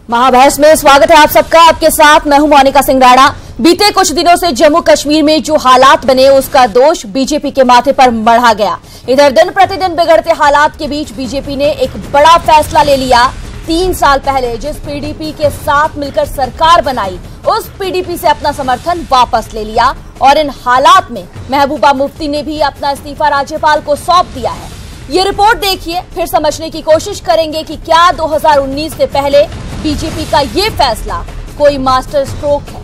महाबहस में स्वागत है आप सबका। आपके साथ मैं हूं मोनिका सिंह राणा। बीते कुछ दिनों से जम्मू कश्मीर में जो हालात बने उसका दोष बीजेपी के माथे पर मढ़ा गया। इधर दिन प्रतिदिन बिगड़ते हालात के बीच बीजेपी ने एक बड़ा फैसला ले लिया। 3 साल पहले जिस पीडीपी के साथ मिलकर सरकार बनाई उस पीडीपी से अपना समर्थन वापस ले लिया और इन हालात में महबूबा मुफ्ती ने भी अपना इस्तीफा राज्यपाल को सौंप दिया है। ये रिपोर्ट देखिए, फिर समझने की कोशिश करेंगे कि क्या 2019 से पहले बीजेपी का ये फैसला कोई मास्टर स्ट्रोक है।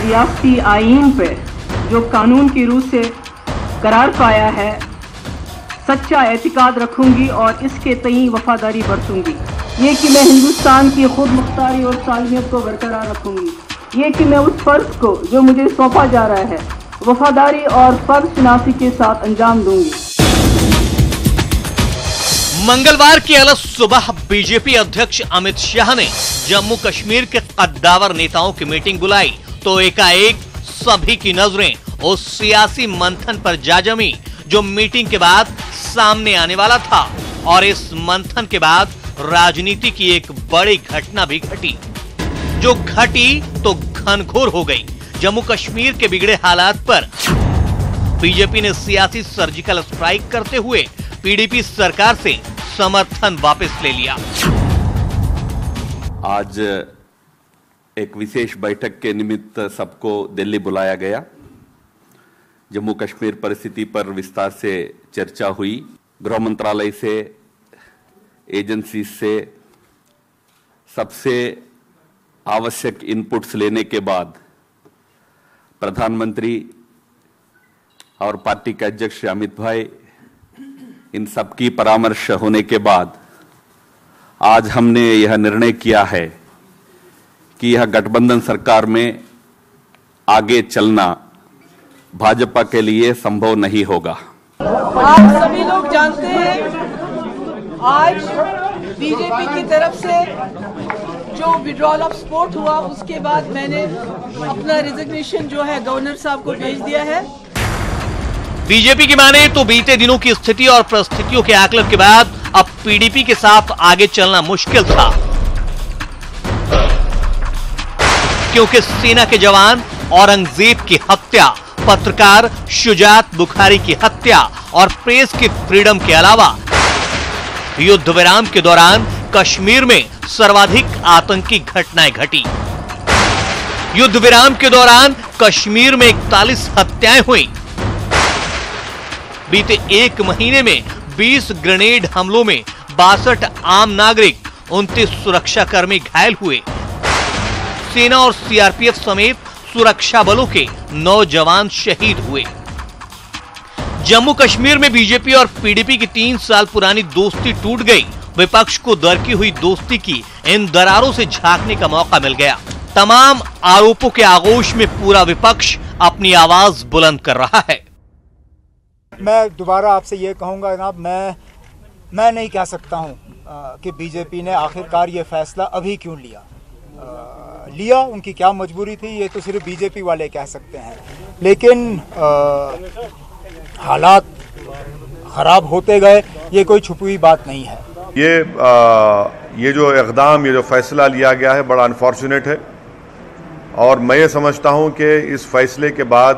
रियासती आईन पे जो कानून की रूह से करार पाया है, सच्चा एतिकाद रखूंगी और इसके तई वफादारी बरतूंगी। ये कि मैं हिंदुस्तान की खुद मुख्तारी और सालमियत को बरकरार रखूंगी। ये कि मैं उस फर्ज को जो मुझे सौंपा जा रहा है वफादारी और फर्ज शनासी के साथ अंजाम दूंगी। मंगलवार की अलग सुबह बीजेपी अध्यक्ष अमित शाह ने जम्मू कश्मीर के कद्दावर नेताओं की मीटिंग बुलाई तो एकाएक सभी की नजरें उस सियासी मंथन पर जा जमी जो मीटिंग के बाद सामने आने वाला था। और इस मंथन के बाद राजनीति की एक बड़ी घटना भी घटी, जो घटी तो घनघोर हो गई। जम्मू कश्मीर के बिगड़े हालात पर बीजेपी ने सियासी सर्जिकल स्ट्राइक करते हुए पीडीपी सरकार से समर्थन वापस ले लिया। आज एक विशेष बैठक के निमित्त सबको दिल्ली बुलाया गया। जम्मू कश्मीर परिस्थिति पर विस्तार से चर्चा हुई। गृह मंत्रालय से, एजेंसी से सबसे आवश्यक इनपुट्स लेने के बाद प्रधानमंत्री और पार्टी के अध्यक्ष अमित भाई, इन सबकी परामर्श होने के बाद आज हमने यह निर्णय किया है कि यह गठबंधन सरकार में आगे चलना भाजपा के लिए संभव नहीं होगा। आप सभी लोग जानते हैं, आज बीजेपी की तरफ से जो विड्रॉल ऑफ सपोर्ट हुआ उसके बाद मैंने अपना रिजिग्नेशन जो है गवर्नर साहब को भेज दिया है। बीजेपी की माने तो बीते दिनों की स्थिति और परिस्थितियों के आकलन के बाद अब पीडीपी के साथ आगे चलना मुश्किल था, क्योंकि सेना के जवान औरंगजेब की हत्या, पत्रकार शुजात बुखारी की हत्या और प्रेस की फ्रीडम के अलावा युद्ध विराम के दौरान कश्मीर में सर्वाधिक आतंकी घटनाएं घटी। युद्ध विराम के दौरान कश्मीर में 41 हत्याएं हुई। बीते 1 महीने में 20 ग्रेनेड हमलों में 62 आम नागरिक, 29 सुरक्षाकर्मी घायल हुए। सेना और सीआरपीएफ समेत सुरक्षा बलों के 9 जवान शहीद हुए। जम्मू कश्मीर में बीजेपी और पीडीपी की 3 साल पुरानी दोस्ती टूट गई। विपक्ष को दरकी हुई दोस्ती की इन दरारों से झांकने का मौका मिल गया। तमाम आरोपों के आगोश में पूरा विपक्ष अपनी आवाज बुलंद कर रहा है। मैं दोबारा आपसे ये कहूंगा जनाब, मैं नहीं कह सकता हूं कि बीजेपी ने आखिरकार ये फैसला अभी क्यों लिया, उनकी क्या मजबूरी थी, ये तो सिर्फ बीजेपी वाले कह सकते हैं। लेकिन हालात खराब होते गए, ये कोई छुपी हुई बात नहीं है। ये जो इक़दाम, ये जो फैसला लिया गया है बड़ा अनफॉर्चुनेट है और मैं ये समझता हूँ कि इस फैसले के बाद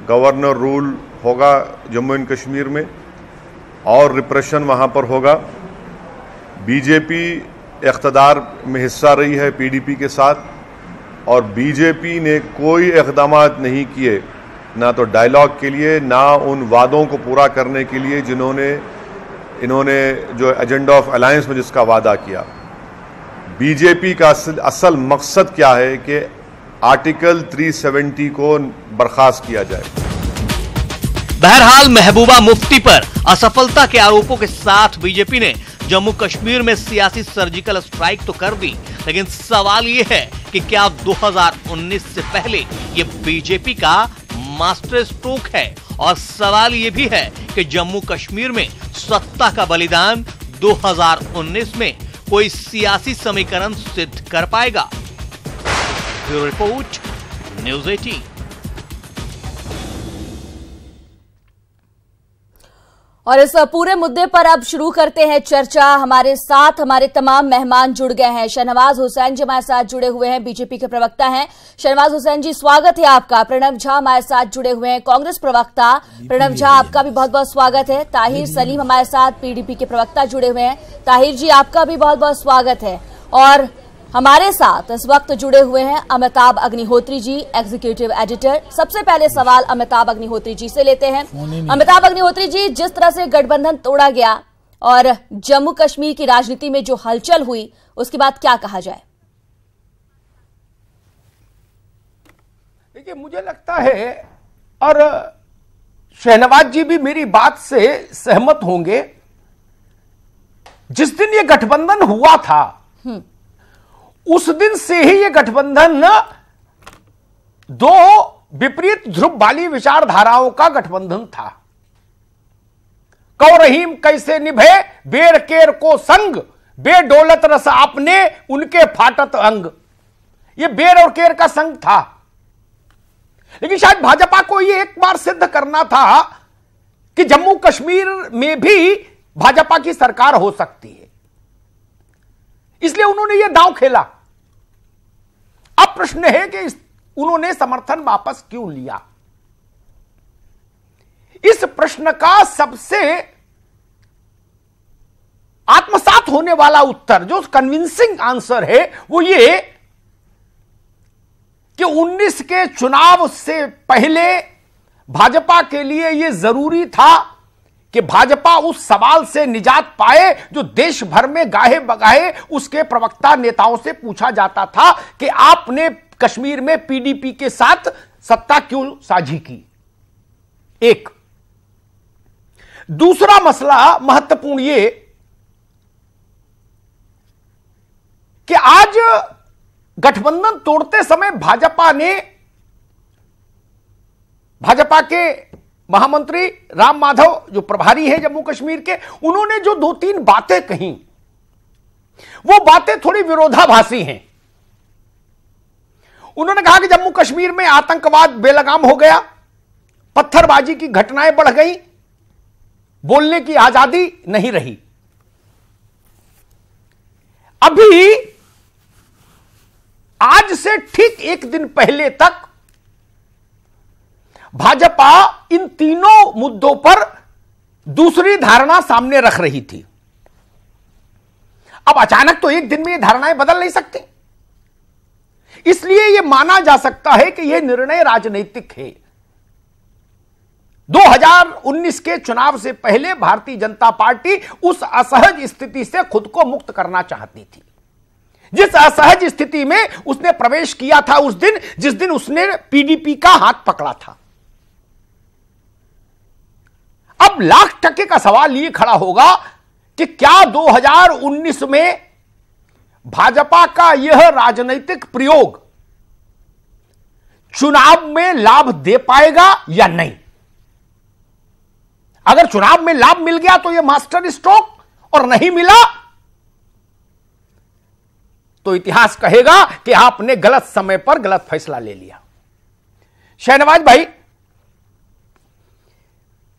गवर्नर रूल होगा जम्मू एंड कश्मीर में और रिप्रेशन वहाँ पर होगा। बीजेपी इक़्तिदार में हिस्सा रही है पीडीपी के साथ और बीजेपी ने कोई इक़दामात नहीं किए, ना तो डायलॉग के लिए, ना उन वादों को पूरा करने के लिए इन्होंने जो एजेंडा ऑफ अलायंस में जिसका वादा किया। बीजेपी का असल मकसद क्या है कि आर्टिकल 370 को बर्खास्त किया जाए। बहरहाल महबूबा मुफ्ती पर असफलता के आरोपों के साथ बीजेपी ने जम्मू कश्मीर में सियासी सर्जिकल स्ट्राइक तो कर दी, लेकिन सवाल ये है कि क्या 2019 से पहले ये बीजेपी का मास्टर स्ट्रोक है। और सवाल ये भी है कि जम्मू कश्मीर में सत्ता का बलिदान 2019 में कोई सियासी समीकरण सिद्ध कर पाएगा। Bureau report, news 18। और इस पूरे मुद्दे पर अब शुरू करते हैं चर्चा। हमारे साथ हमारे तमाम मेहमान जुड़ गए हैं। शहनवाज हुसैन जी हमारे साथ जुड़े हुए हैं, बीजेपी के प्रवक्ता हैं। शहनवाज हुसैन जी, स्वागत है आपका। प्रणब झा हमारे साथ जुड़े हुए हैं, कांग्रेस प्रवक्ता। प्रणब झा, आपका भी बहुत बहुत स्वागत है। ताहिर सलीम हमारे साथ पीडीपी के प्रवक्ता जुड़े हुए हैं। ताहिर जी, आपका भी बहुत बहुत स्वागत है। और हमारे साथ इस वक्त जुड़े हुए हैं अमिताभ अग्निहोत्री जी, एग्जीक्यूटिव एडिटर। सबसे पहले सवाल अमिताभ अग्निहोत्री जी से लेते हैं। अमिताभ अग्निहोत्री जी, जिस तरह से गठबंधन तोड़ा गया और जम्मू कश्मीर की राजनीति में जो हलचल हुई, उसके बाद क्या कहा जाए? देखिए, मुझे लगता है, और शहनवाज जी भी मेरी बात से सहमत होंगे, जिस दिन ये गठबंधन हुआ था उस दिन से ही ये गठबंधन दो विपरीत ध्रुव वाली विचारधाराओं का गठबंधन था। कौ रहीम कैसे निभे बेर केर को संग, बेडौलत रस आपने उनके फाटत अंग। ये बेर और केर का संग था। लेकिन शायद भाजपा को ये एक बार सिद्ध करना था कि जम्मू कश्मीर में भी भाजपा की सरकार हो सकती है, इसलिए उन्होंने ये दांव खेला। अब प्रश्न है कि उन्होंने समर्थन वापस क्यों लिया। इस प्रश्न का सबसे आत्मसात होने वाला उत्तर, जो कन्विंसिंग आंसर है, वो ये कि 19 के चुनाव से पहले भाजपा के लिए यह जरूरी था कि भाजपा उस सवाल से निजात पाए जो देश भर में गाहे बगाहे उसके प्रवक्ता नेताओं से पूछा जाता था कि आपने कश्मीर में पीडीपी के साथ सत्ता क्यों साझी की। एक दूसरा मसला महत्वपूर्ण ये कि आज गठबंधन तोड़ते समय भाजपा के महामंत्री राम माधव, जो प्रभारी हैं जम्मू कश्मीर के, उन्होंने जो 2-3 बातें कही, वो बातें थोड़ी विरोधाभासी हैं। उन्होंने कहा कि जम्मू कश्मीर में आतंकवाद बेलगाम हो गया, पत्थरबाजी की घटनाएं बढ़ गई, बोलने की आजादी नहीं रही। अभी आज से ठीक एक दिन पहले तक भाजपा इन तीनों मुद्दों पर दूसरी धारणा सामने रख रही थी। अब अचानक तो एक दिन में ये धारणाएं बदल नहीं सकती, इसलिए यह माना जा सकता है कि यह निर्णय राजनीतिक है। 2019 के चुनाव से पहले भारतीय जनता पार्टी उस असहज स्थिति से खुद को मुक्त करना चाहती थी, जिस असहज स्थिति में उसने प्रवेश किया था उस दिन, जिस दिन उसने पीडीपी का हाथ पकड़ा था। अब लाख टके का सवाल यह खड़ा होगा कि क्या 2019 में भाजपा का यह राजनीतिक प्रयोग चुनाव में लाभ दे पाएगा या नहीं। अगर चुनाव में लाभ मिल गया तो यह मास्टर स्ट्रोक, और नहीं मिला तो इतिहास कहेगा कि आपने गलत समय पर गलत फैसला ले लिया। शहनवाज भाई,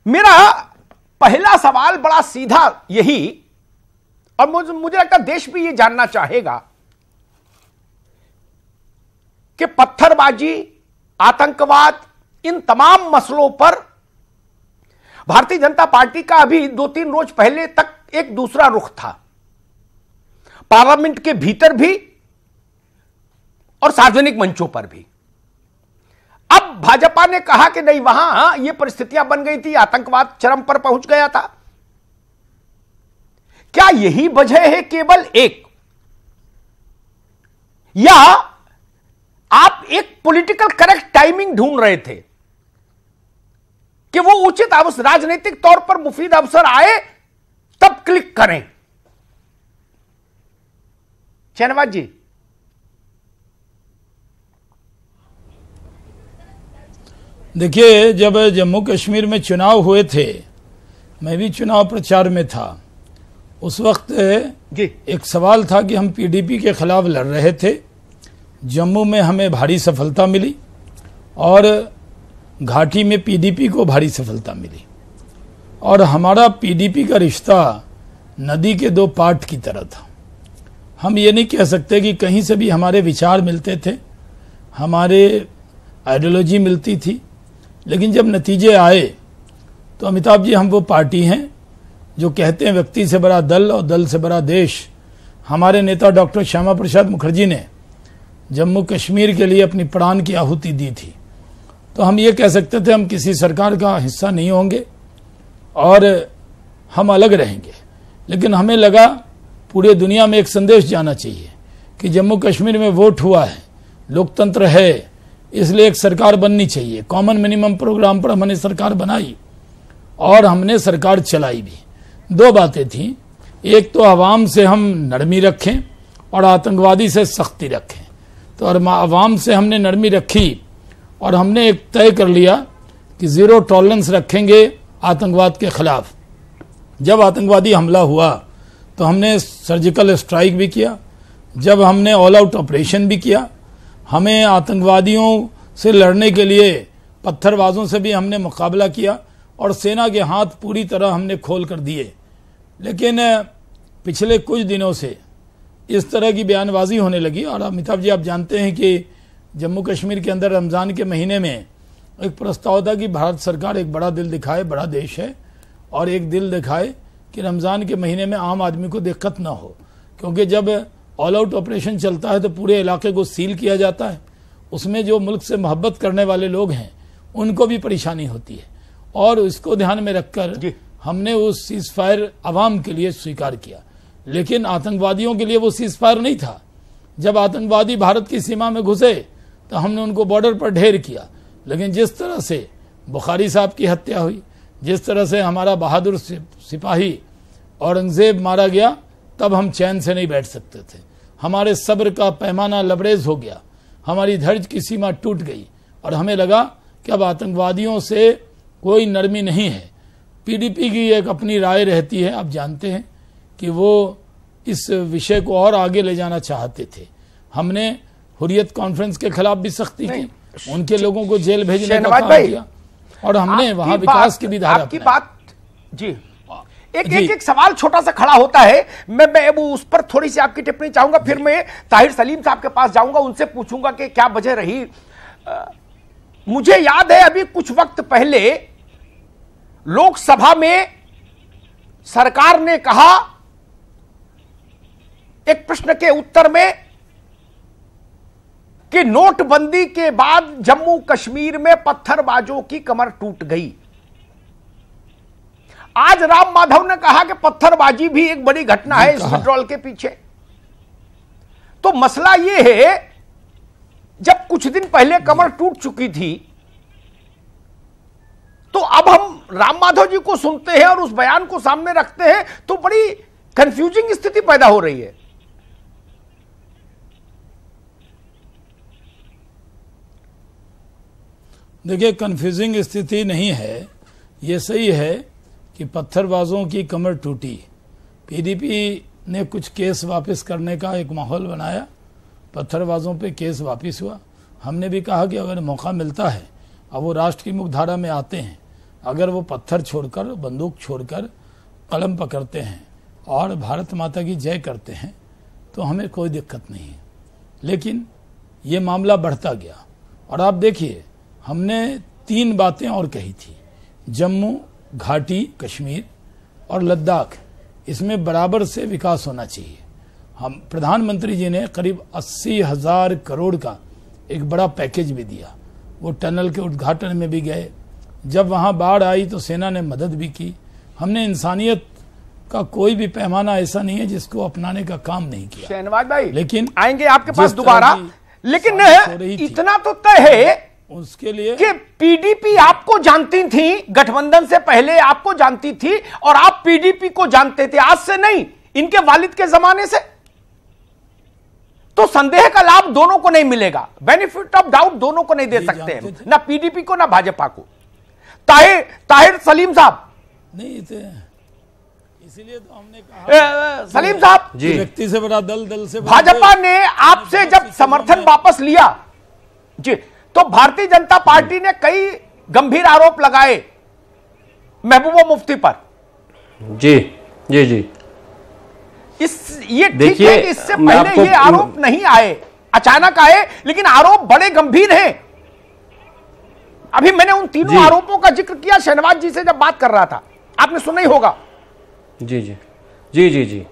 मेरा पहला सवाल बड़ा सीधा यही, और मुझे लगता है देश भी ये जानना चाहेगा कि पत्थरबाजी, आतंकवाद, इन तमाम मसलों पर भारतीय जनता पार्टी का अभी 2-3 रोज पहले तक एक दूसरा रुख था, पार्लियामेंट के भीतर भी और सार्वजनिक मंचों पर भी। अब भाजपा ने कहा कि नहीं, वहां ये परिस्थितियां बन गई थी, आतंकवाद चरम पर पहुंच गया था। क्या यही वजह है केवल एक, या आप एक पॉलिटिकल करेक्ट टाइमिंग ढूंढ रहे थे कि वो उचित अवसर, राजनीतिक तौर पर मुफीद अवसर आए तब क्लिक करें? शहनवाज जी। देखिए, जब जम्मू कश्मीर में चुनाव हुए थे, मैं भी चुनाव प्रचार में था। उस वक्त एक सवाल था कि हम पीडीपी के खिलाफ लड़ रहे थे, जम्मू में हमें भारी सफलता मिली और घाटी में पीडीपी को भारी सफलता मिली। और हमारा पीडीपी का रिश्ता नदी के दो पार्ट की तरह था। हम ये नहीं कह सकते कि कहीं से भी हमारे विचार मिलते थे, हमारे आइडियोलॉजी मिलती थी, लेकिन जब नतीजे आए तो अमिताभ जी, हम वो पार्टी हैं जो कहते हैं व्यक्ति से बड़ा दल और दल से बड़ा देश। हमारे नेता डॉक्टर श्यामा प्रसाद मुखर्जी ने जम्मू कश्मीर के लिए अपनी प्राण की आहुति दी थी, तो हम ये कह सकते थे हम किसी सरकार का हिस्सा नहीं होंगे और हम अलग रहेंगे। लेकिन हमें लगा पूरे दुनिया में एक संदेश जाना चाहिए कि जम्मू कश्मीर में वोट हुआ है, लोकतंत्र है, इसलिए एक सरकार बननी चाहिए। कॉमन मिनिमम प्रोग्राम पर हमने सरकार बनाई और हमने सरकार चलाई भी। दो बातें थी, एक तो आवाम से हम नरमी रखें और आतंकवादी से सख्ती रखें। तो आवाम से हमने नरमी रखी और हमने एक तय कर लिया कि जीरो टॉलरेंस रखेंगे आतंकवाद के खिलाफ। जब आतंकवादी हमला हुआ तो हमने सर्जिकल स्ट्राइक भी किया, जब हमने ऑल आउट ऑपरेशन भी किया, हमें आतंकवादियों से लड़ने के लिए पत्थरबाजों से भी हमने मुकाबला किया और सेना के हाथ पूरी तरह हमने खोल कर दिए। लेकिन पिछले कुछ दिनों से इस तरह की बयानबाजी होने लगी। और अमिताभ जी, आप जानते हैं कि जम्मू कश्मीर के अंदर रमज़ान के महीने में एक प्रस्ताव था कि भारत सरकार एक बड़ा दिल दिखाए, बड़ा देश है, और एक दिल दिखाए कि रमज़ान के महीने में आम आदमी को दिक्कत ना हो, क्योंकि जब ऑल आउट ऑपरेशन चलता है तो पूरे इलाके को सील किया जाता है। उसमें जो मुल्क से मोहब्बत करने वाले लोग हैं उनको भी परेशानी होती है, और इसको ध्यान में रखकर हमने उस सीज फायर आवाम के लिए स्वीकार किया। लेकिन आतंकवादियों के लिए वो सीज फायर नहीं था। जब आतंकवादी भारत की सीमा में घुसे तो हमने उनको बॉर्डर पर ढेर किया। लेकिन जिस तरह से बुखारी साहब की हत्या हुई, जिस तरह से हमारा बहादुर सिपाही औरंगजेब मारा गया, तब हम चैन से नहीं बैठ सकते थे। हमारे सब्र का पैमाना लबरेज हो गया, हमारी धैर्य की सीमा टूट गई और हमें लगा कि अब आतंकवादियों से कोई नरमी नहीं है। पीडीपी की एक अपनी राय रहती है, आप जानते हैं कि वो इस विषय को और आगे ले जाना चाहते थे। हमने हुर्रियत कॉन्फ्रेंस के खिलाफ भी सख्ती की, उनके लोगों को जेल भेजने का काम किया, और हमने वहां विकास की भी धारा आपकी बात जी एक सवाल छोटा सा खड़ा होता है, मैं वो उस पर थोड़ी सी आपकी टिप्पणी चाहूंगा, फिर मैं ताहिर सलीम साहब के पास जाऊंगा, उनसे पूछूंगा कि क्या वजह रही। मुझे याद है अभी कुछ वक्त पहले लोकसभा में सरकार ने कहा एक प्रश्न के उत्तर में कि नोटबंदी के बाद जम्मू कश्मीर में पत्थरबाजों की कमर टूट गई। आज राम माधव ने कहा कि पत्थरबाजी भी एक बड़ी घटना है इस विड्रॉल के पीछे। तो मसला यह है, जब कुछ दिन पहले कमर टूट चुकी थी तो अब हम राम माधव जी को सुनते हैं और उस बयान को सामने रखते हैं तो बड़ी कंफ्यूजिंग स्थिति पैदा हो रही है। देखिए, कंफ्यूजिंग स्थिति नहीं है, ये सही है कि पत्थरबाजों की कमर टूटी। पीडीपी ने कुछ केस वापस करने का एक माहौल बनाया, पत्थरबाजों पे केस वापस हुआ। हमने भी कहा कि अगर मौका मिलता है, अब वो राष्ट्र की मुख्यधारा में आते हैं, अगर वो पत्थर छोड़कर, बंदूक छोड़कर कलम पकड़ते हैं और भारत माता की जय करते हैं तो हमें कोई दिक्कत नहीं है। लेकिन ये मामला बढ़ता गया और आप देखिए, हमने 3 बातें और कही थी, जम्मू, घाटी, कश्मीर और लद्दाख, इसमें बराबर से विकास होना चाहिए। हम प्रधानमंत्री जी ने करीब 80,000 करोड़ का एक बड़ा पैकेज भी दिया। वो टनल के उद्घाटन में भी गए, जब वहां बाढ़ आई तो सेना ने मदद भी की। हमने इंसानियत का कोई भी पैमाना ऐसा नहीं है जिसको अपनाने का काम नहीं किया। शहनवाज भाई, लेकिन आएंगे आपके पास दोबारा, लेकिन इतना तो तय है उसके लिए कि पीडीपी आपको जानती थी, गठबंधन से पहले आपको जानती थी और आप पीडीपी को जानते थे, आज से नहीं, इनके वालिद के जमाने से। तो संदेह का लाभ दोनों को नहीं मिलेगा, बेनिफिट ऑफ डाउट दोनों को नहीं दे सकते हैं, ना पीडीपी को ना भाजपा को। ताहिर सलीम साहब, नहीं, इसीलिए तो हमने कहा सलीम साहब जी, व्यक्ति से बड़ा दल, दल से भाजपा ने आपसे जब समर्थन वापस लिया जी, तो भारतीय जनता पार्टी ने कई गंभीर आरोप लगाए महबूबा मुफ्ती पर। जी जी जी, ये ठीक है कि इससे पहले ये आरोप नहीं आए, अचानक आए, लेकिन आरोप बड़े गंभीर हैं। अभी मैंने उन तीनों आरोपों का जिक्र किया शहनवाज जी से जब बात कर रहा था, आपने सुना ही होगा। जी जी जी जी जी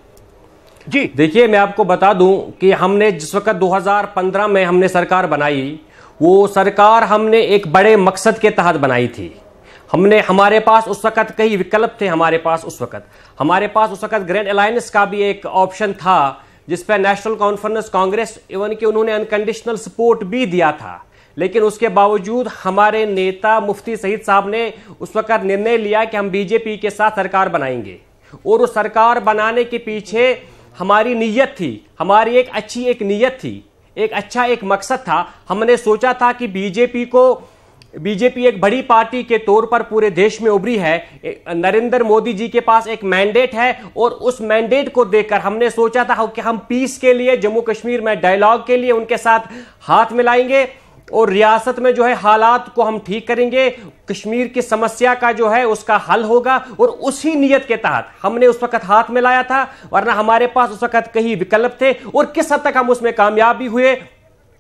जी, देखिए मैं आपको बता दूं कि हमने जिस वक्त 2015 में हमने सरकार बनाई, वो सरकार हमने एक बड़े मकसद के तहत बनाई थी। हमारे पास उस वक्त कई विकल्प थे। हमारे पास उस वक्त ग्रैंड अलायंस का भी एक ऑप्शन था, जिस पर नेशनल कॉन्फ्रेंस कांग्रेस इवन कि उन्होंने अनकंडीशनल सपोर्ट भी दिया था। लेकिन उसके बावजूद हमारे नेता मुफ्ती सईद साहब ने उस वक्त निर्णय लिया कि हम बीजेपी के साथ सरकार बनाएंगे, और उस सरकार बनाने के पीछे हमारी नीयत थी, हमारी एक अच्छी नीयत थी, एक मकसद था। हमने सोचा था कि बीजेपी एक बड़ी पार्टी के तौर पर पूरे देश में उभरी है। नरेंद्र मोदी जी के पास एक मैंडेट है, और उस मैंडेट को देखकर हमने सोचा था कि हम पीस के लिए, जम्मू कश्मीर में डायलॉग के लिए उनके साथ हाथ मिलाएंगे, और रियासत में जो है हालात को हम ठीक करेंगे, कश्मीर की समस्या का जो है उसका हल होगा। और उसी नियत के तहत हमने उस वक्त हाथ मिलाया था, वरना हमारे पास उस वक्त कई विकल्प थे। और किस हद तक हम उसमें कामयाब भी हुए,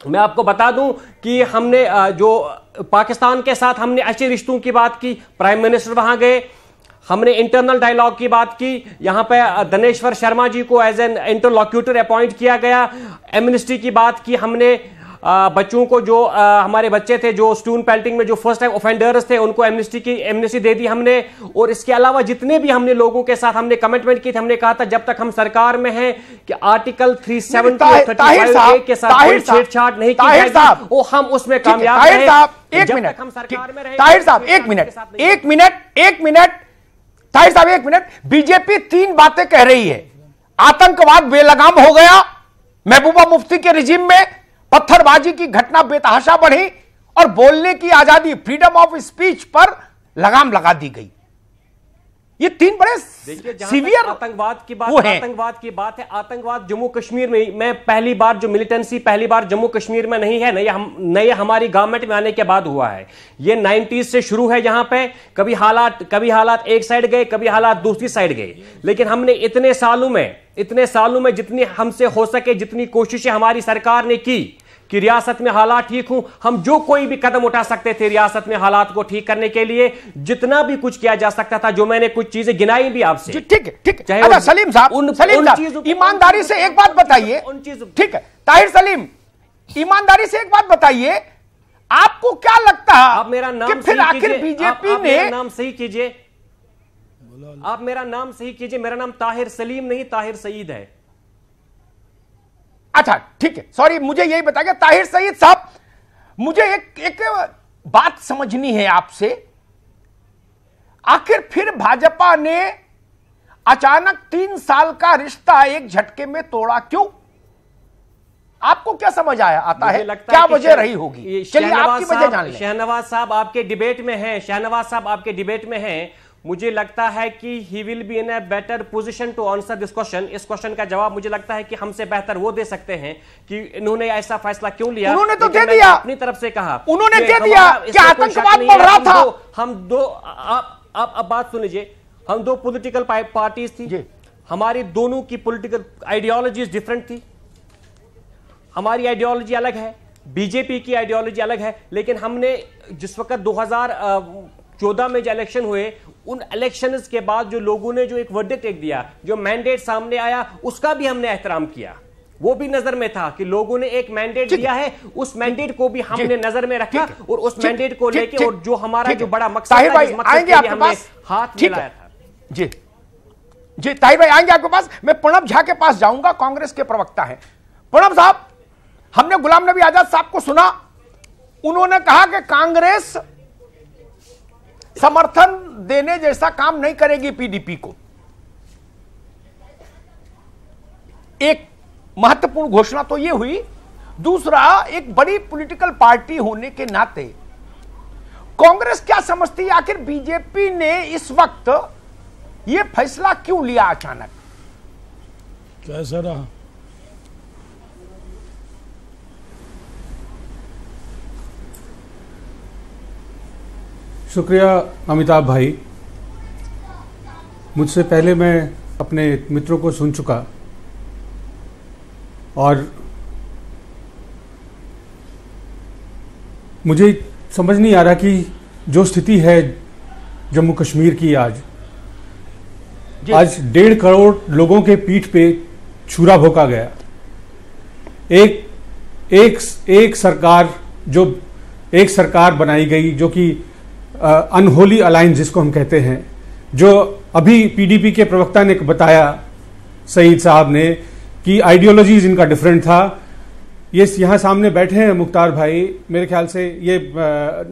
मैं आपको बता दूं कि हमने जो पाकिस्तान के साथ हमने अच्छे रिश्तों की बात की, प्राइम मिनिस्टर वहां गए, हमने इंटरनल डायलॉग की बात की, यहां पे धनेश्वर शर्मा जी को एज एन इंटरलॉक्यूटर अपॉइंट किया गया, एमनेस्टी की बात की हमने, बच्चों को जो हमारे बच्चे थे जो स्टून पेल्टिंग में जो फर्स्ट टाइम ऑफेंडर्स थे उनको एमनेस्टी दे दी हमने। और इसके अलावा जितने भी हमने लोगों के साथ हमने कमिटमेंट की थी, हमने कहा था जब तक हम सरकार में हैं कि आर्टिकल 370 के साथ कोई छेड़छाड़ नहीं की जाएगी, वो हम उसमें कामयाब रहे। एक मिनट हम सरकार में रहे। ताहिर साहब एक मिनट, बीजेपी 3 बातें कह रही है। आतंकवाद बेलगाम हो गया महबूबा मुफ्ती के रिजीम में, पत्थरबाजी की घटना बेतहाशा बढ़ी, और बोलने की आजादी, फ्रीडम ऑफ स्पीच पर लगाम लगा दी गई। ये 3 बड़े सीवियर आतंकवाद की बात है। आतंकवाद जम्मू कश्मीर में, मैं पहली बार जो मिलिटेंसी पहली बार जम्मू कश्मीर में नहीं है, नई हमारी गवर्नमेंट में आने के बाद हुआ है। ये 90s से शुरू है। यहां पे कभी हालात एक साइड गए, कभी हालात दूसरी साइड गए, लेकिन हमने इतने सालों में जितनी हमसे हो सके, जितनी कोशिशें हमारी सरकार ने की कि रियासत में हालात ठीक हों, हम जो कोई भी कदम उठा सकते थे रियासत में हालात को ठीक करने के लिए, जितना भी कुछ किया जा सकता था, जो मैंने कुछ चीजें गिनाई भी आपसे। ठीक है। अच्छा सलीम साहब ईमानदारी से एक बात बताइए। ठीक है ताहिर सलीम, ईमानदारी से एक बात बताइए, आपको क्या लगता है आप मेरा नाम कि फिर आखिर बीजेपी ने नाम सही कीजिए, आप मेरा नाम सही कीजिए, मेरा नाम ताहिर सलीम नहीं ताहिर सईद है। अच्छा ठीक है, सॉरी, मुझे यही बताइए ताहिर सईद साहब, मुझे एक बात समझनी है आपसे। आखिर फिर भाजपा ने अचानक 3 साल का रिश्ता एक झटके में तोड़ा, क्यों? आपको क्या समझ आता है, क्या वजह रही होगी? चलिए आपकी वजह जान लें। शहनवाज साहब आपके डिबेट में हैं, मुझे लगता है कि he will be in a better position to answer this question. इस क्वेश्चन का जवाब मुझे लगता है कि हमसे बेहतर वो दे सकते हैं कि इन्होंने ऐसा फैसला क्यों लिया। उन्होंने तो दे दिया, अपनी तरफ से कहा, उन्होंने दे दिया कि आतंकवाद बढ़ रहा था। आप बात सुन लीजिए, हम 2 पॉलिटिकल पार्टीज थी, हमारी दोनों की पॉलिटिकल आइडियोलॉजीज डिफरेंट थी। हमारी आइडियोलॉजी अलग है, बीजेपी की आइडियोलॉजी अलग है, लेकिन हमने जिस वक्त 2014 में जो इलेक्शन हुए, उन इलेक्शंस के बाद जो लोगों ने जो एक वर्डिक्ट दिया, जो मैंडेट सामने आया, उसका भी हमने एहतराम किया। वो भी नजर में था कि लोगों ने एक मैंडेट दिया है, उस मैंडेट को भी हमने नजर में रखा, और उस मैंडेट को लेके और जो हमारा जो बड़ा मकसद था, आएंगे आपके पास, हाथ मिलाया था। जी ताहिर भाई आएंगे आपके पास। मैं प्रणब झा के पास जाऊंगा, कांग्रेस के प्रवक्ता हैं। प्रणब साहब, हमने गुलाम नबी आजाद साहब को सुना, उन्होंने कहा कि कांग्रेस समर्थन देने जैसा काम नहीं करेगी पीडीपी को। एक महत्वपूर्ण घोषणा तो यह हुई। दूसरा, एक बड़ी पॉलिटिकल पार्टी होने के नाते कांग्रेस क्या समझती है, आखिर बीजेपी ने इस वक्त यह फैसला क्यों लिया अचानक? कैसा रहा? शुक्रिया अमिताभ भाई। मुझसे पहले मैं अपने मित्रों को सुन चुका और मुझे समझ नहीं आ रहा कि जो स्थिति है जम्मू कश्मीर की आज 1.5 करोड़ लोगों के पीठ पे छुरा भोंका गया। एक सरकार बनाई गई जो कि अनहोली अलायंस जिसको हम कहते हैं, जो अभी पीडीपी के प्रवक्ता ने बताया सईद साहब ने कि आइडियोलॉजीज इनका डिफरेंट था। ये यहां सामने बैठे हैं मुख्तार भाई, मेरे ख्याल से ये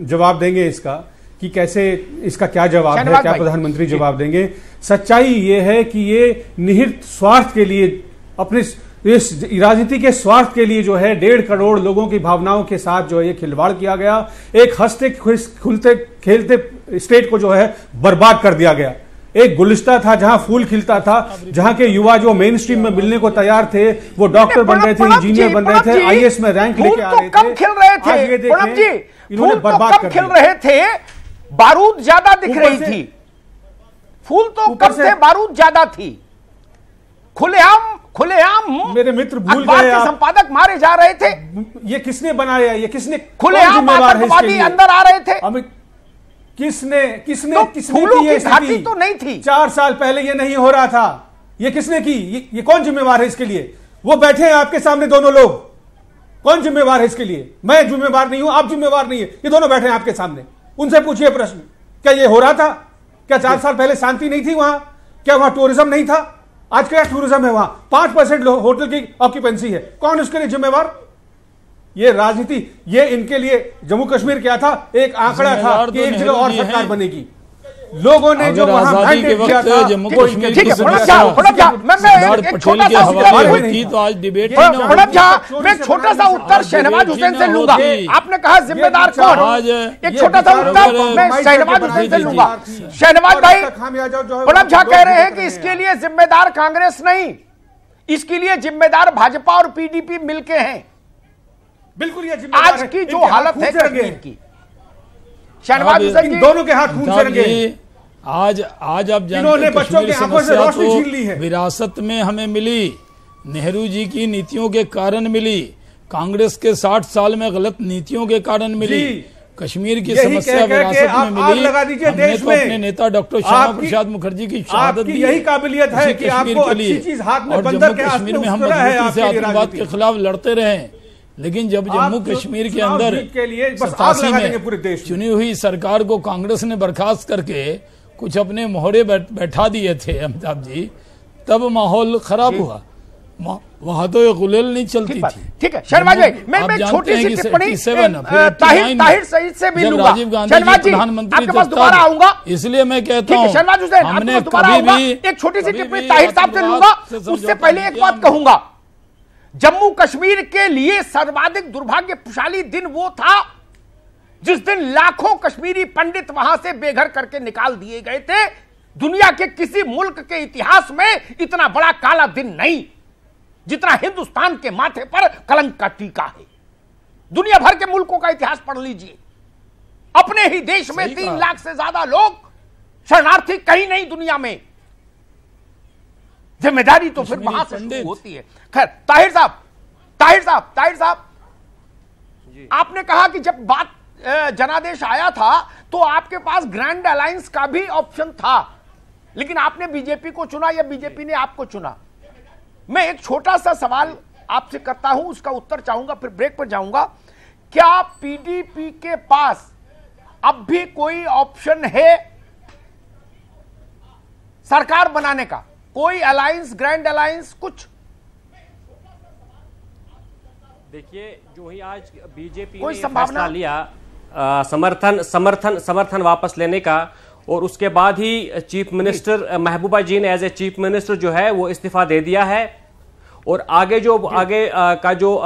जवाब देंगे इसका कि कैसे, इसका क्या जवाब है, क्या प्रधानमंत्री जवाब देंगे। सच्चाई ये है कि ये निहित स्वार्थ के लिए, अपने इस राजनीति के स्वार्थ के लिए जो है 1.5 करोड़ लोगों की भावनाओं के साथ जो है ये खिलवाड़ किया गया। एक हंसते खुलते खेलते स्टेट को जो है बर्बाद कर दिया गया। एक गुलिस्ता था जहां फूल खिलता था, जहां के युवा जो मेन स्ट्रीम में मिलने को तैयार थे, वो डॉक्टर बन रहे थे, इंजीनियर बन रहे थे, आईएएस में रैंक लेके आ रहे थे। कम खिल रहे थे इन्होंने बर्बाद कर खिल रहे थे, बारूद ज्यादा दिख रही थी। फूल तो कम थे, बारूद ज्यादा थी। खुलेआम मेरे मित्र भूल गए, संपादक मारे जा रहे थे। ये किसने बनाया? ये किसने? खुलेआम आतंकवादी अंदर आ रहे थे। किसने फूलों की घाटी तो नहीं थी। 4 साल पहले ये नहीं हो रहा था। ये किसने की? ये कौन जिम्मेवार है इसके लिए? वो बैठे हैं आपके सामने दोनों लोग, कौन जिम्मेवार है इसके लिए? मैं जिम्मेवार नहीं हूं, आप जिम्मेवार नहीं है, ये दोनों बैठे हैं आपके सामने। उनसे पूछिए प्रश्न, क्या ये हो रहा था? क्या 4 साल पहले शांति नहीं थी वहां? क्या वहां टूरिज्म नहीं था? आज क्या टूरिज्म है वहां? 5% होटल की ऑक्यूपेंसी है। कौन उसके लिए जिम्मेवार? ये राजनीति, ये इनके लिए जम्मू कश्मीर क्या था? एक आंकड़ा था कि एक जगह और सरकार बनेगी। लोगों ने जो वहां मैंडेट किया था, जम्मू कश्मीर ठीक है, मैं एक छोटा सा उत्तर शहनवाज हुसैन से लूंगा। आपने कहा जिम्मेदार कौन? एक छोटा सा उत्तर मैं शहनवाज हुसैन से लूंगा। शहनवाज भाई, प्रणब झा कह रहे हैं कि इसके लिए जिम्मेदार कांग्रेस नहीं, इसके लिए जिम्मेदार भाजपा और पीडीपी मिलके हैं। बिल्कुल, ये आज की जो हालत है कश्मीर की, शहनवाज हुसैन जी, दोनों के हाथ खून से रंगे। आज आप जानते हैं कश्मीर समस्या तो विरासत में हमें मिली, नेहरू जी की नीतियों के कारण मिली, कांग्रेस के 60 साल में गलत नीतियों के कारण मिली। कश्मीर की समस्या विरासत में मिली। हमने तो अपने नेता डॉक्टर श्यामा प्रसाद मुखर्जी की शहादत दी। यही काबिलियत है कि आपको अच्छी चीज हाथ में बंदर के हाथ में कश्मीर में हम मजबूती से आतंकवाद के खिलाफ लड़ते रहे। लेकिन जब जम्मू कश्मीर के अंदर 87 में चुनी हुई सरकार को कांग्रेस ने बर्खास्त करके कुछ अपने मोहरे बैठा दिए थे अमिताभ जी, तब माहौल खराब हुआ। वहां तो ये गुलेल नहीं चलती थी। ठीक है शहनवाज भाई, मैं छोटी सी टिप्पणी ताहिर सईद से भी लूंगा। राजीव गांधी जी प्रधानमंत्री दोबारा आऊंगा, इसलिए मैं कहता हूँ शहनवाज हुसैन हमने कभी भी एक छोटी सी टिप्पणी ताहिर साहब से लूंगा। उससे पहले एक बात कहूंगा, जम्मू कश्मीर के लिए सर्वाधिक दुर्भाग्यशाली दिन वो था जिस दिन लाखों कश्मीरी पंडित वहां से बेघर करके निकाल दिए गए थे। दुनिया के किसी मुल्क के इतिहास में इतना बड़ा काला दिन नहीं जितना हिंदुस्तान के माथे पर कलंक का टीका है। दुनिया भर के मुल्कों का इतिहास पढ़ लीजिए, अपने ही देश में 3 लाख से ज्यादा लोग शरणार्थी, कहीं नहीं दुनिया में। जिम्मेदारी तो फिर वहां से शुरू होती है। खैर ताहिर साहब, आपने कहा कि जब बात जनादेश आया था तो आपके पास ग्रैंड अलायंस का भी ऑप्शन था, लेकिन आपने बीजेपी को चुना या बीजेपी ने आपको चुना। मैं एक छोटा सा सवाल आपसे करता हूं, उसका उत्तर चाहूंगा, फिर ब्रेक पर जाऊंगा। क्या पीडीपी के पास अब भी कोई ऑप्शन है सरकार बनाने का? कोई अलायंस, ग्रैंड अलायंस, कुछ? देखिए, जो ही आज बीजेपी ने फैसला लिया समर्थन वापस लेने का, और उसके बाद ही चीफ मिनिस्टर महबूबा जी ने एज ए चीफ मिनिस्टर जो है वो इस्तीफा दे दिया है, और आगे का जो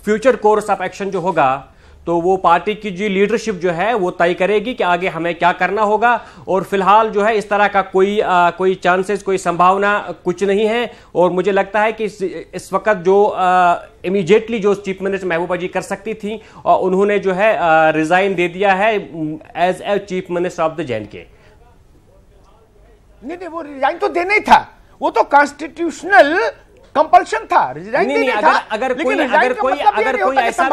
फ्यूचर कोर्स ऑफ एक्शन जो होगा तो वो पार्टी की जो लीडरशिप जो है वो तय करेगी कि आगे हमें क्या करना होगा। और फिलहाल जो है इस तरह का कोई चांसेस, कोई संभावना कुछ नहीं है। और मुझे लगता है कि इस वक्त जो इमीडिएटली जो चीफ मिनिस्टर महबूबा जी कर सकती थी, उन्होंने जो है रिजाइन दे दिया है as a chief minister of the J&K। नहीं, वो रिजाइन तो देना ही था, वो तो कॉन्स्टिट्यूशनल कंपल्शन था, रिजाइन देना था। अगर कोई ऐसा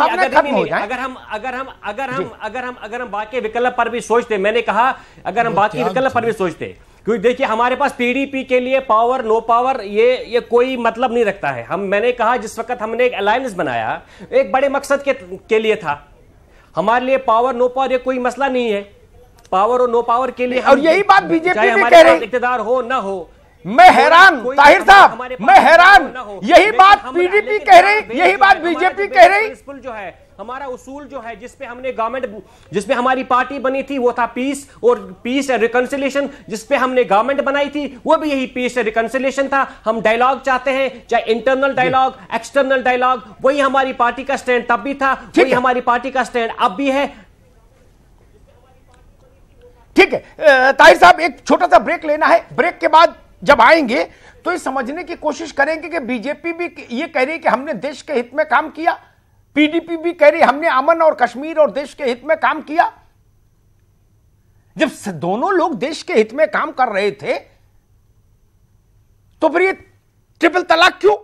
अगर हम बाकी विकल्प पर भी सोचते, मैंने कहा अगर हम बाकी विकल्प पर भी सोचते, क्योंकि देखिए हमारे पास पीडीपी के लिए पावर नो पावर ये कोई मतलब नहीं रखता है। मैंने कहा जिस वक्त हमने एक अलायंस बनाया एक बड़े मकसद के लिए था, हमारे लिए पावर नो पावर ये कोई मसला नहीं है, पावर और नो पावर के लिए। और यही बात बीजेपी भी हमारे कह पास रही, इक़्तिदार हो ना हो, मैं हैरान ताहिर साहब, मैं हैरान, यही बात पीडीपी कह रही, यही बात बीजेपी कह रही। प्रिंसिपल जो है हमारा उसूल जो है जिसपे हमने गवर्नमेंट, जिसपे हमारी पार्टी बनी थी वो था पीस एंड रिकंसिलिएशन, जिसपे हमने गवर्नमेंट बनाई थी वो भी यही पीस एंड रिकंसिलिएशन था। हम डायलॉग चाहते हैं, चाहे इंटरनल डायलॉग एक्सटर्नल डायलॉग, वही हमारी पार्टी का स्टैंड तब भी था, वही हमारी पार्टी का स्टैंड अब भी है। ठीक है ताहिर साहब, एक छोटा सा ब्रेक लेना है, ब्रेक के बाद जब आएंगे तो ये समझने की कोशिश करेंगे कि बीजेपी भी ये कह रही है कि हमने देश के हित में काम किया, पीडीपी भी कह रही है हमने अमन और कश्मीर और देश के हित में काम किया। जब दोनों लोग देश के हित में काम कर रहे थे तो फिर ये ट्रिपल तलाक क्यों?